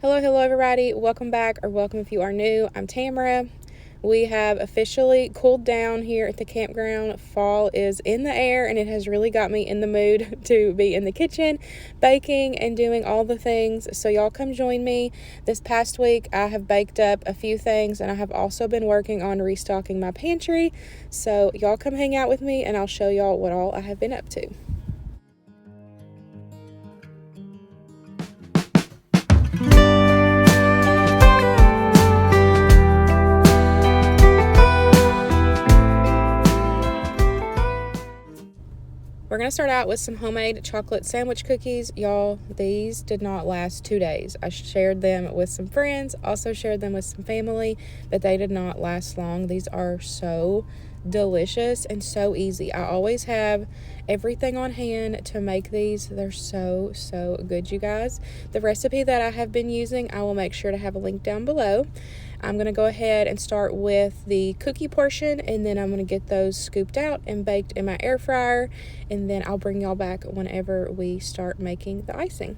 Hello everybody. Welcome back, or welcome if you are new. I'm Tamara. We have officially cooled down here at the campground. Fall is in the air, and it has really got me in the mood to be in the kitchen, baking and doing all the things. So y'all come join me. This past week, I have baked up a few things, and I have also been working on restocking my pantry. So y'all come hang out with me, and I'll show y'all what all I have been up to. We're going to start out with some homemade chocolate sandwich cookies. Y'all, these did not last 2 days. I shared them with some friends, also shared them with some family, but they did not last long. These are so delicious and so easy. I always have everything on hand to make these. They're so good, you guys. The recipe that I have been using, I will make sure to have a link down below. I'm going to go ahead and start with the cookie portion, and then I'm going to get those scooped out and baked in my air fryer, and then I'll bring y'all back whenever we start making the icing.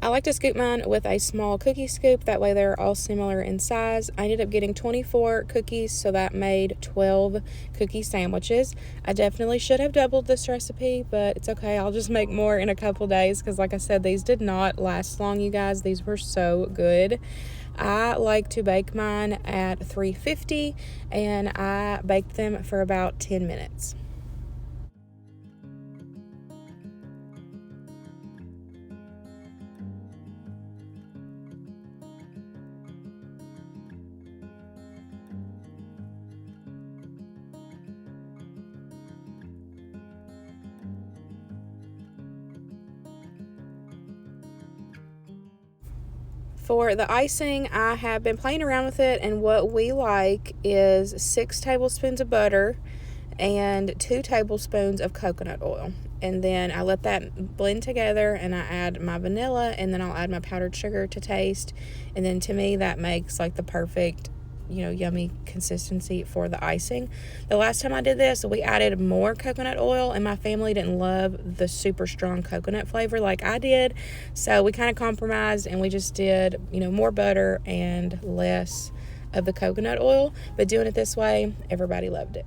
I like to scoop mine with a small cookie scoop. That way they're all similar in size. I ended up getting 24 cookies, so that made 12 cookie sandwiches. I definitely should have doubled this recipe, but it's okay. I'll just make more in a couple days because, like I said, these did not last long, you guys. These were so good. I like to bake mine at 350, and I baked them for about 10 minutes. For the icing, I have been playing around with it, and what we like is 6 tablespoons of butter and 2 tablespoons of coconut oil. And then I let that blend together, and I add my vanilla, and then I'll add my powdered sugar to taste. And then to me, that makes like the perfect yummy consistency for the icing. The last time I did this, we added more coconut oil, and my family didn't love the super strong coconut flavor like I did. So we kind of compromised, and we just did, more butter and less of the coconut oil. But doing it this way, everybody loved it.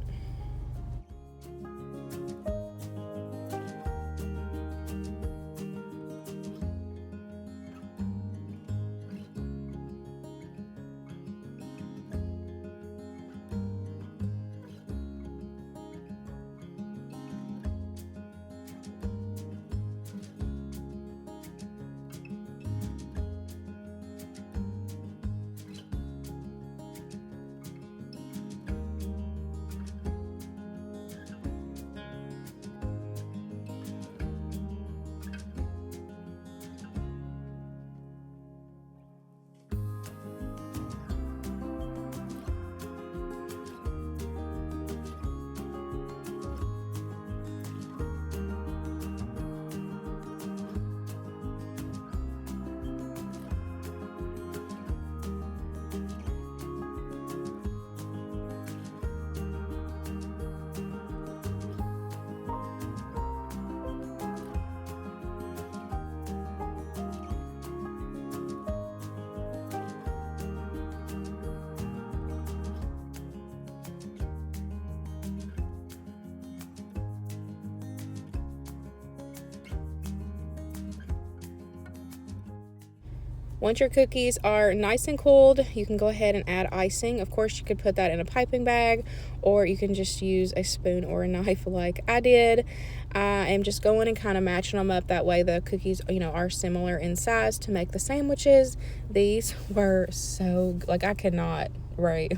Once your cookies are nice and cooled, you can go ahead and add icing. Of course, you could put that in a piping bag, or you can just use a spoon or a knife like I did. I am just going and kind of matching them up. That way the cookies, are similar in size to make the sandwiches. These were so, I could not rave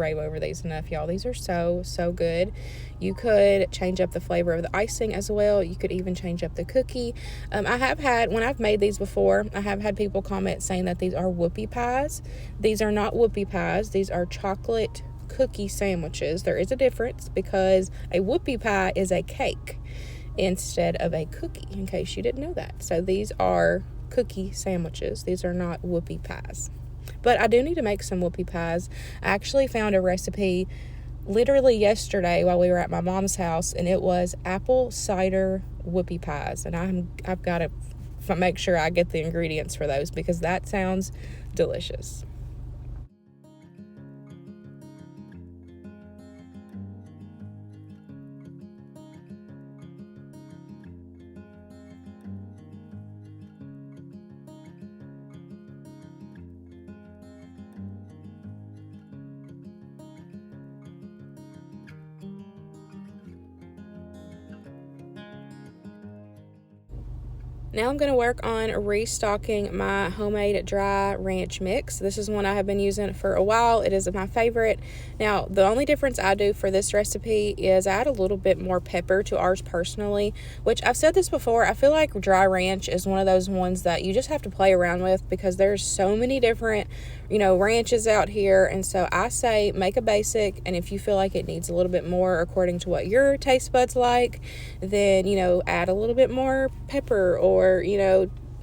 over these enough, y'all. These are so good. You could change up the flavor of the icing as well. You could even change up the cookie. I have had, when I've made these before, I have had people comment saying that these are whoopie pies. These are not whoopie pies. These are chocolate cookie sandwiches. There is a difference, because a whoopie pie is a cake instead of a cookie, in case you didn't know that. So these are cookie sandwiches. These are not whoopie pies. But I do need to make some whoopie pies. I actually found a recipe literally yesterday while we were at my mom's house, and it was apple cider whoopie pies. And I've got to make sure I get the ingredients for those, because that sounds delicious. Now I'm going to work on restocking my homemade dry ranch mix. This is one I have been using for a while. It is my favorite. Now, the only difference I do for this recipe is I add a little bit more pepper to ours personally, which I've said this before. I feel like dry ranch is one of those ones that you just have to play around with, because there's so many different, ranches out here. And so I say make a basic, and if you feel like it needs a little bit more according to what your taste buds like, then, add a little bit more pepper or,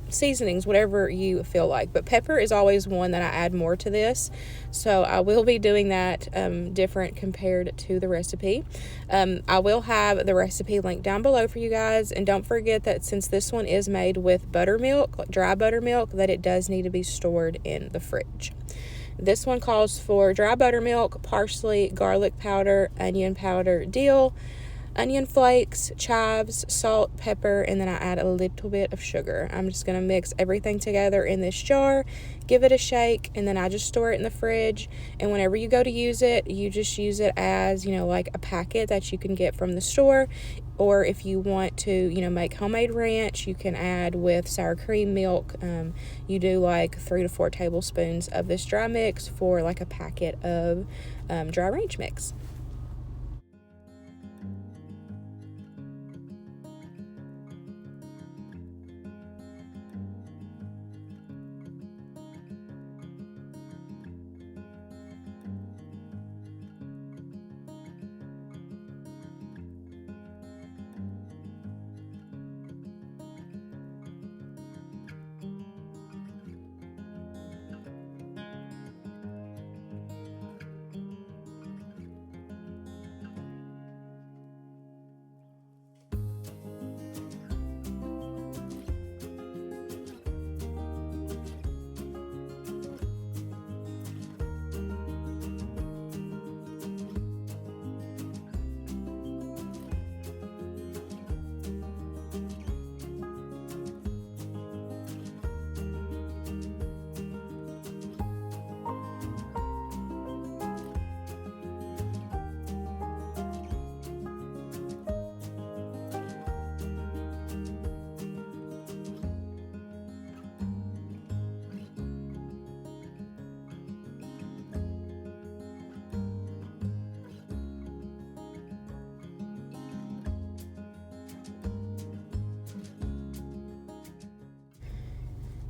seasonings, whatever you feel like. But pepper is always one that I add more to this. So I will be doing that different compared to the recipe. I will have the recipe linked down below for you guys. And don't forget that since this one is made with buttermilk, like dry buttermilk, that it does need to be stored in the fridge. This one calls for dry buttermilk, parsley, garlic powder, onion powder, dill, onion flakes, chives, salt, pepper, and then I add a little bit of sugar. I'm just going to mix everything together in this jar, give it a shake, and then I just store it in the fridge. And whenever you go to use it, you just use it as, like a packet that you can get from the store. Or if you want to, make homemade ranch, you can add with sour cream milk. You do like 3 to 4 tablespoons of this dry mix for like a packet of dry ranch mix.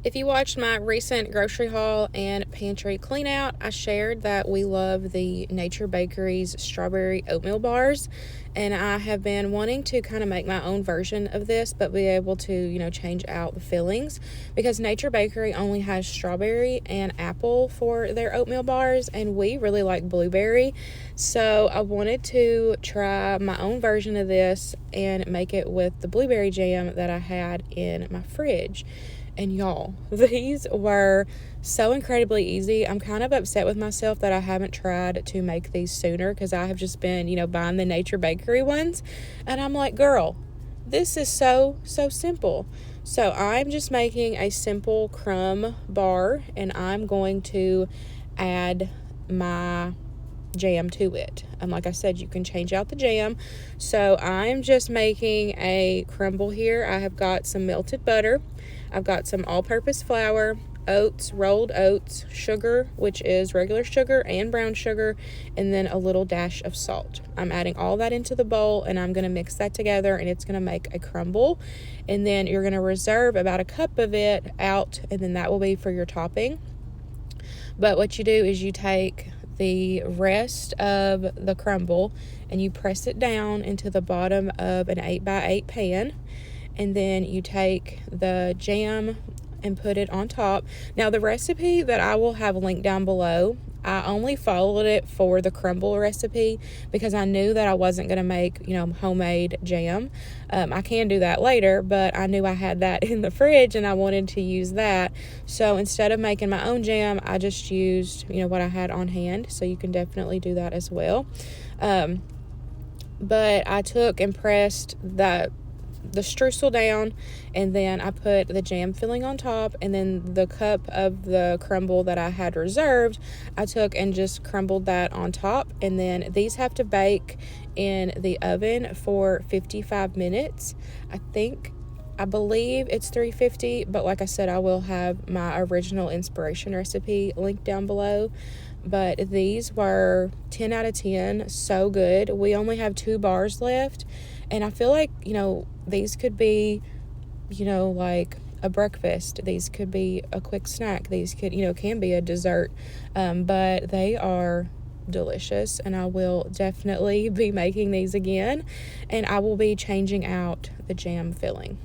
If you watched my recent grocery haul and pantry clean out, I shared that we love the Nature Bakery's strawberry oatmeal bars, and I have been wanting to kind of make my own version of this, but be able to, change out the fillings, because Nature Bakery only has strawberry and apple for their oatmeal bars, and we really like blueberry. So I wanted to try my own version of this and make it with the blueberry jam that I had in my fridge. And y'all, these were so incredibly easy. I'm kind of upset with myself that I haven't tried to make these sooner, because I have just been, buying the Nature Bakery ones. And I'm like, girl, this is so simple. So I'm just making a simple crumb bar, and I'm going to add my jam to it. Like I said, you can change out the jam. So I'm just making a crumble here. I have got some melted butter. I've got some all-purpose flour, oats, rolled oats, sugar, which is regular sugar and brown sugar, and then a little dash of salt. I'm adding all that into the bowl, and I'm going to mix that together, and it's going to make a crumble. And then you're going to reserve about a cup of it out, and then that will be for your topping. But what you do is you take the rest of the crumble and you press it down into the bottom of an 8x8 pan, and then you take the jam and put it on top. Now, the recipe that I will have linked down below, I only followed it for the crumble recipe because I knew that I wasn't going to make, homemade jam. I can do that later, but I knew I had that in the fridge and I wanted to use that. So instead of making my own jam, I just used, what I had on hand. So you can definitely do that as well. But I took and pressed the streusel down, and then I put the jam filling on top, and then the cup of the crumble that I had reserved, I took and just crumbled that on top. And then these have to bake in the oven for 55 minutes. I believe it's 350, but like I said, I will have my original inspiration recipe linked down below. But these were 10 out of 10, so good. We only have 2 bars left, and I feel like, these could be, like a breakfast. These could be a quick snack. These could, can be a dessert. But they are delicious, and I will definitely be making these again, and I will be changing out the jam filling.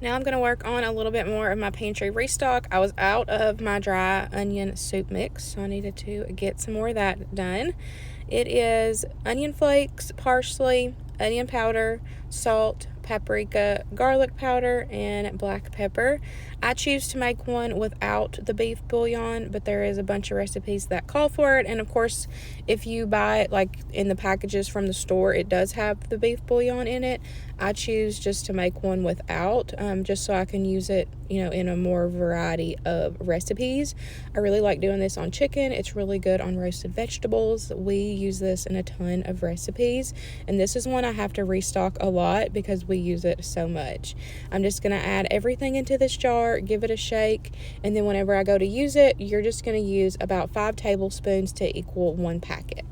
Now I'm going to work on a little bit more of my pantry restock. I was out of my dry onion soup mix, so I needed to get some more of that done. It is onion flakes, parsley, onion powder, salt, paprika, garlic powder, and black pepper. I choose to make one without the beef bouillon, but there is a bunch of recipes that call for it. And of course, if you buy it like in the packages from the store, it does have the beef bouillon in it. I choose just to make one without, just so I can use it, in a more variety of recipes. I really like doing this on chicken. It's really good on roasted vegetables. We use this in a ton of recipes, and this is one I have to restock a lot because we use it so much. I'm just going to add everything into this jar, give it a shake, and then whenever I go to use it, you're just going to use about 5 tablespoons to equal 1 packet.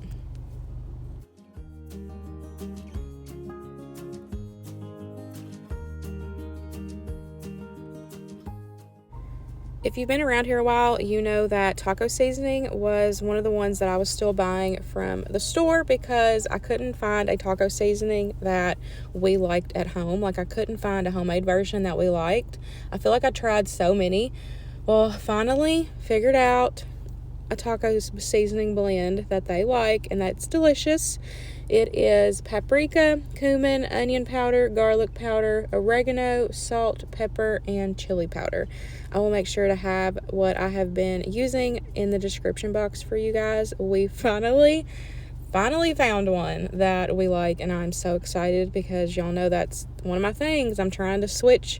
If you've been around here a while, you know that taco seasoning was one of the ones that I was still buying from the store because I couldn't find a taco seasoning that we liked at home. Like, I couldn't find a homemade version that we liked. I feel like I tried so many. Well, finally figured out a taco seasoning blend that they like, and that's delicious. It is paprika, cumin, onion powder, garlic powder, oregano, salt, pepper, and chili powder. I will make sure to have what I have been using in the description box for you guys. We finally finally found one that we like, and I'm so excited because y'all know that's one of my things. I'm trying to switch,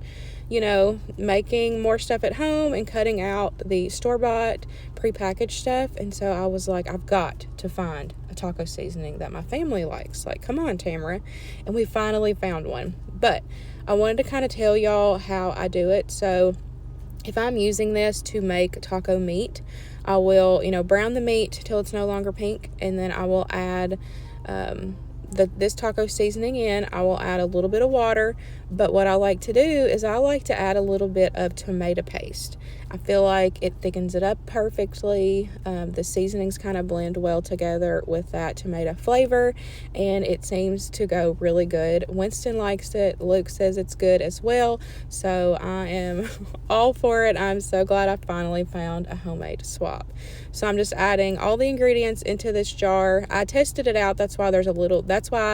making more stuff at home and cutting out the store-bought prepackaged stuff. And so I was like, I've got to find a taco seasoning that my family likes. Like, come on, Tamara. And we finally found one. But I wanted to kind of tell y'all how I do it. So if I'm using this to make taco meat, I will, brown the meat till it's no longer pink, and then I will add this taco seasoning in. I will add a little bit of water, but what I like to do is I like to add a little bit of tomato paste. I feel like it thickens it up perfectly. The seasonings kind of blend well together with that tomato flavor, and it seems to go really good. Winston likes it. Luke says it's good as well, so I am all for it. I'm so glad I finally found a homemade swap. So I'm just adding all the ingredients into this jar. I tested it out. That's why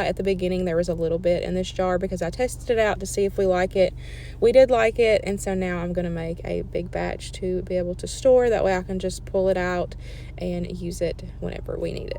at the beginning there was a little bit in this jar, because I tested it out to see if we like it. We did like it, and so now I'm going to make a big batch to be able to store. That way I can just pull it out and use it whenever we need it.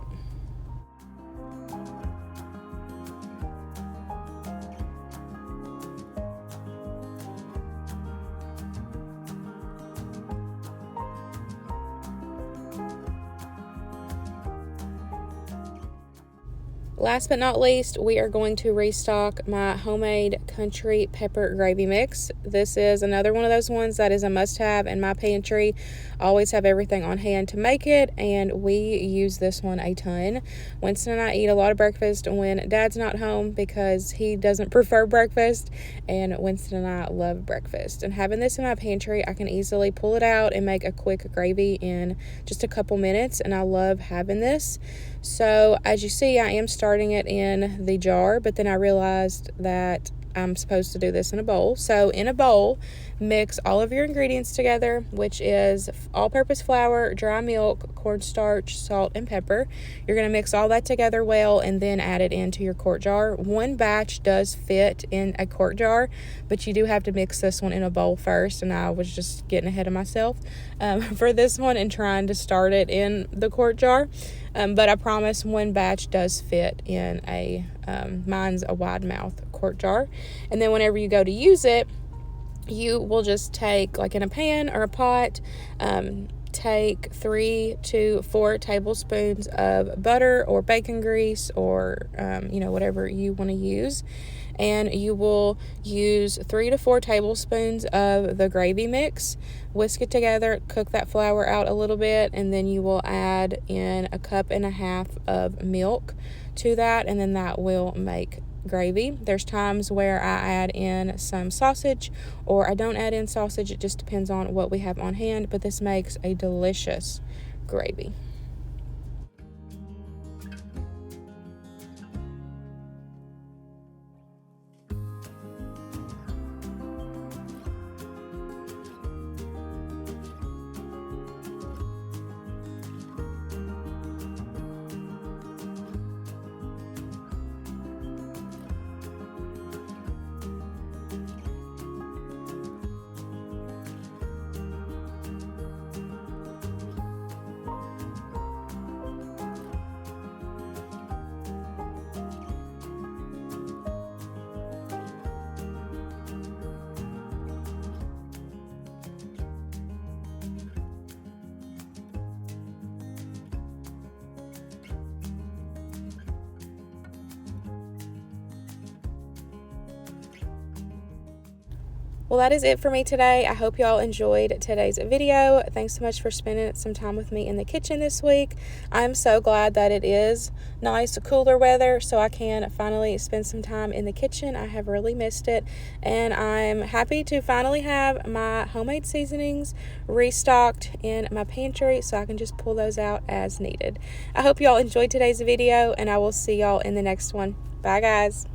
Last but not least, we are going to restock my homemade country pepper gravy mix. This is another one of those ones that is a must-have in my pantry. I always have everything on hand to make it, and we use this one a ton. Winston and I eat a lot of breakfast when Dad's not home because he doesn't prefer breakfast, and Winston and I love breakfast. And having this in my pantry, I can easily pull it out and make a quick gravy in just a couple minutes, and I love having this. So as you see, I am starting it in the jar, but then I realized that I'm supposed to do this in a bowl. So in a bowl, mix all of your ingredients together, which is all-purpose flour, dry milk, cornstarch, salt, and pepper. You're going to mix all that together well and then add it into your quart jar. One batch does fit in a quart jar, but you do have to mix this one in a bowl first, and I was just getting ahead of myself for this one and trying to start it in the quart jar. But I promise one batch does fit in mine's a wide mouth quart jar. And then whenever you go to use it, you will just take, like in a pan or a pot, take 3 to 4 tablespoons of butter or bacon grease or, whatever you want to use. And you will use 3 to 4 tablespoons of the gravy mix, whisk it together, cook that flour out a little bit, and then you will add in 1.5 cups of milk to that, and then that will make gravy. There's times where I add in some sausage, or I don't add in sausage. It just depends on what we have on hand, but this makes a delicious gravy. Well, that is it for me today. I hope y'all enjoyed today's video. Thanks so much for spending some time with me in the kitchen this week. I'm so glad that it is nice, cooler weather, so I can finally spend some time in the kitchen. I have really missed it, and I'm happy to finally have my homemade seasonings restocked in my pantry so I can just pull those out as needed. I hope y'all enjoyed today's video, and I will see y'all in the next one. Bye, guys.